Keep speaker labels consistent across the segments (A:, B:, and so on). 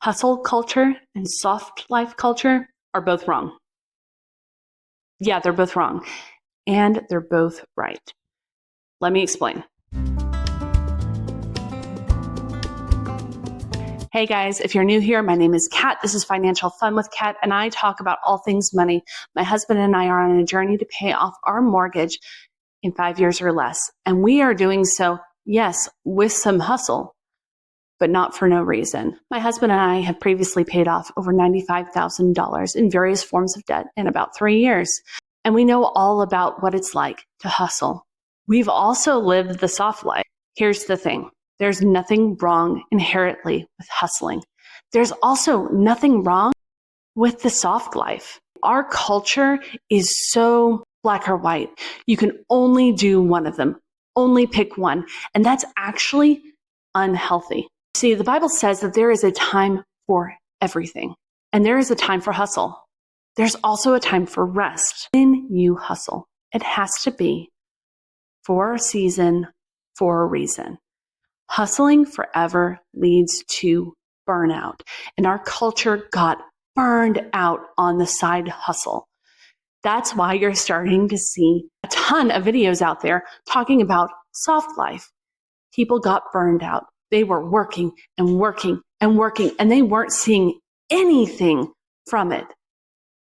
A: Hustle culture and soft life culture are both wrong. Yeah, they're both wrong. And they're both right. Let me explain. Hey guys, if you're new here, my name is Kat. This is Financial Fun with Kat, and I talk about all things money. My husband and I are on a journey to pay off our mortgage in 5 years or less. And we are doing so, yes, with some hustle, but not for no reason. My husband and I have previously paid off over $95,000 in various forms of debt in about 3 years. And we know all about what it's like to hustle. We've also lived the soft life. Here's the thing. There's nothing wrong inherently with hustling. There's also nothing wrong with the soft life. Our culture is so black or white. You can only do one of them, only pick one. And that's actually unhealthy. See, the Bible says that there is a time for everything, and there is a time for hustle. There's also a time for rest. When you hustle, it has to be for a season, for a reason. Hustling forever leads to burnout, and our culture got burned out on the side hustle. That's why you're starting to see a ton of videos out there talking about soft life. People got burned out. They were working and working and working, and they weren't seeing anything from it.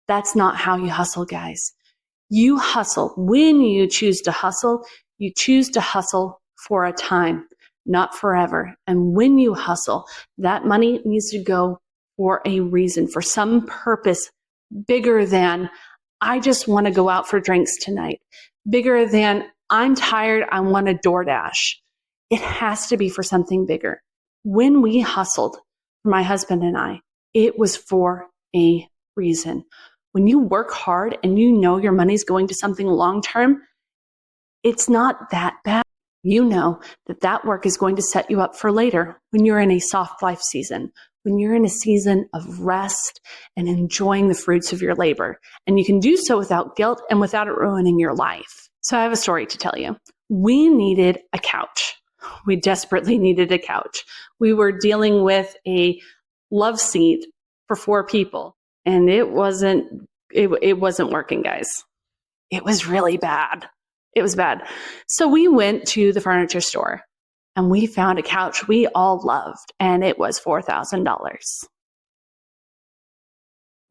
A: That's not how you hustle, guys. You hustle. When you choose to hustle, you choose to hustle for a time, not forever. And when you hustle, that money needs to go for a reason, for some purpose bigger than, I just want to go out for drinks tonight, bigger than, I'm tired, I want a DoorDash. It has to be for something bigger. When we hustled, my husband and I, it was for a reason. When you work hard and you know your money's going to something long-term, it's not that bad. You know that that work is going to set you up for later when you're in a soft life season, when you're in a season of rest and enjoying the fruits of your labor. And you can do so without guilt and without it ruining your life. So I have a story to tell you. We needed a couch. We desperately needed a couch. We were dealing with a love seat for 4 people, and it wasn't working, guys. It was really bad. It was bad. So we went to the furniture store and we found a couch we all loved, and it was $4,000.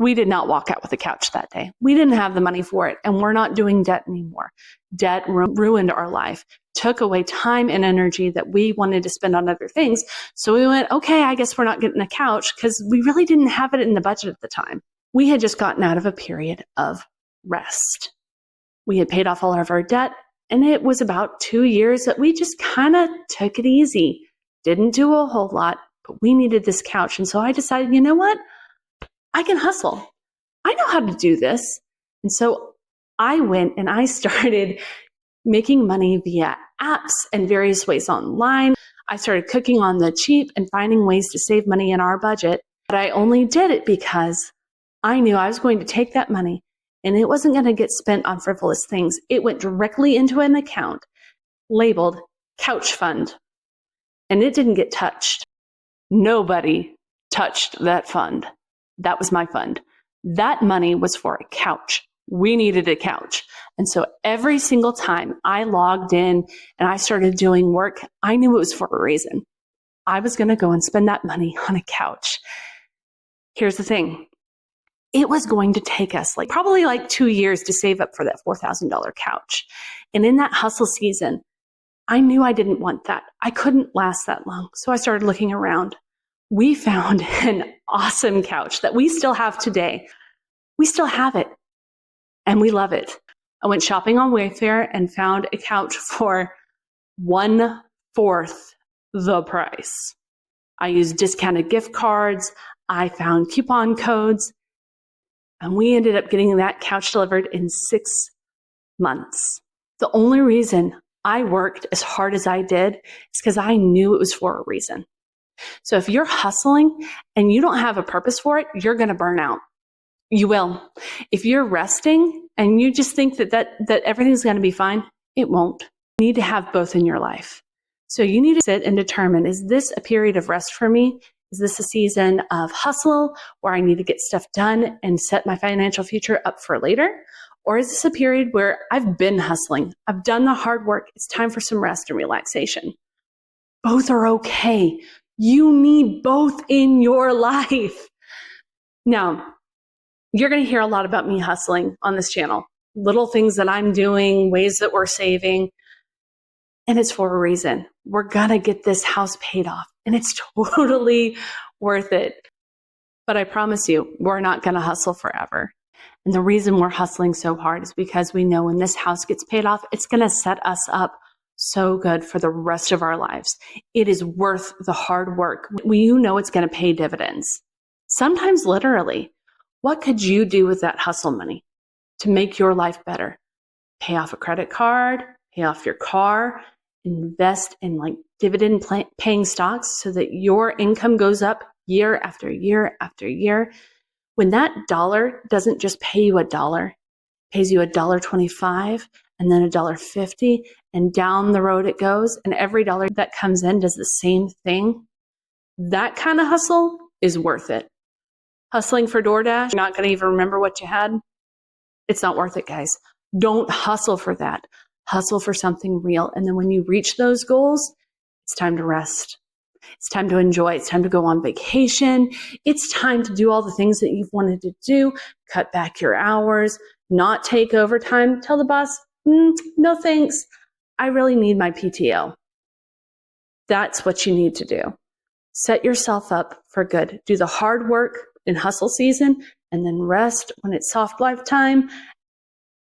A: We did not walk out with a couch that day. We didn't have the money for it, and we're not doing debt anymore. Debt ruined our life, took away time and energy that we wanted to spend on other things. So we went, okay, I guess we're not getting a couch, because we really didn't have it in the budget at the time. We had just gotten out of a period of rest. We had paid off all of our debt, and it was about 2 years that we just kind of took it easy. Didn't do a whole lot, but we needed this couch. And so I decided, you know what? I can hustle. I know how to do this. And so I went and I started making money via apps and various ways online. I started cooking on the cheap and finding ways to save money in our budget. But I only did it because I knew I was going to take that money and it wasn't going to get spent on frivolous things. It went directly into an account labeled Couch Fund, and it didn't get touched. Nobody touched that fund. That was my fund. That money was for a couch. We needed a couch. And so every single time I logged in and I started doing work, I knew it was for a reason. I was going to go and spend that money on a couch. Here's the thing. It was going to take us probably 2 years to save up for that $4,000 couch. And in that hustle season, I knew I didn't want that. I couldn't last that long. So I started looking around. We found an awesome couch that we still have today. We still have it, and we love it. I went shopping on Wayfair and found a couch for 1/4 the price. I used discounted gift cards. I found coupon codes, and we ended up getting that couch delivered in 6 months. The only reason I worked as hard as I did is because I knew it was for a reason. So if you're hustling and you don't have a purpose for it, you're going to burn out. You will. If you're resting and you just think that everything's going to be fine, it won't. You need to have both in your life. So you need to sit and determine, is this a period of rest for me? Is this a season of hustle where I need to get stuff done and set my financial future up for later? Or is this a period where I've been hustling? I've done the hard work. It's time for some rest and relaxation. Both are okay. You need both in your life. Now, you're going to hear a lot about me hustling on this channel. Little things that I'm doing, ways that we're saving. And it's for a reason. We're going to get this house paid off. And it's totally worth it. But I promise you, we're not going to hustle forever. And the reason we're hustling so hard is because we know when this house gets paid off, it's going to set us up so good for the rest of our lives. It is worth the hard work. You know it's going to pay dividends. Sometimes literally. What could you do with that hustle money to make your life better? Pay off a credit card, pay off your car, invest in like dividend paying stocks so that your income goes up year after year after year. When that dollar doesn't just pay you $1, it pays you $1.25 and then $1.50, and down the road it goes, and every dollar that comes in does the same thing. That kind of hustle is worth it. Hustling for DoorDash, you're not going to even remember what you had. It's not worth it, guys. Don't hustle for that. Hustle for something real. And then when you reach those goals, it's time to rest. It's time to enjoy. It's time to go on vacation. It's time to do all the things that you've wanted to do. Cut back your hours, not take overtime. Tell the boss, no thanks. I really need my PTO. That's what you need to do. Set yourself up for good. Do the hard work in hustle season and then rest when it's soft life time,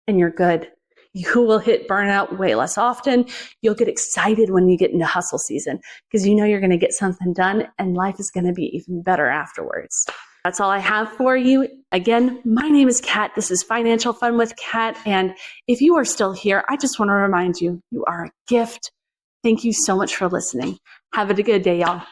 A: and you're good. You will hit burnout way less often. You'll get excited when you get into hustle season because you know you're going to get something done and life is going to be even better afterwards. That's all I have for you. Again, my name is Kat. This is Financial Fun with Kat. And if you are still here, I just want to remind you, you are a gift. Thank you so much for listening. Have a good day, y'all.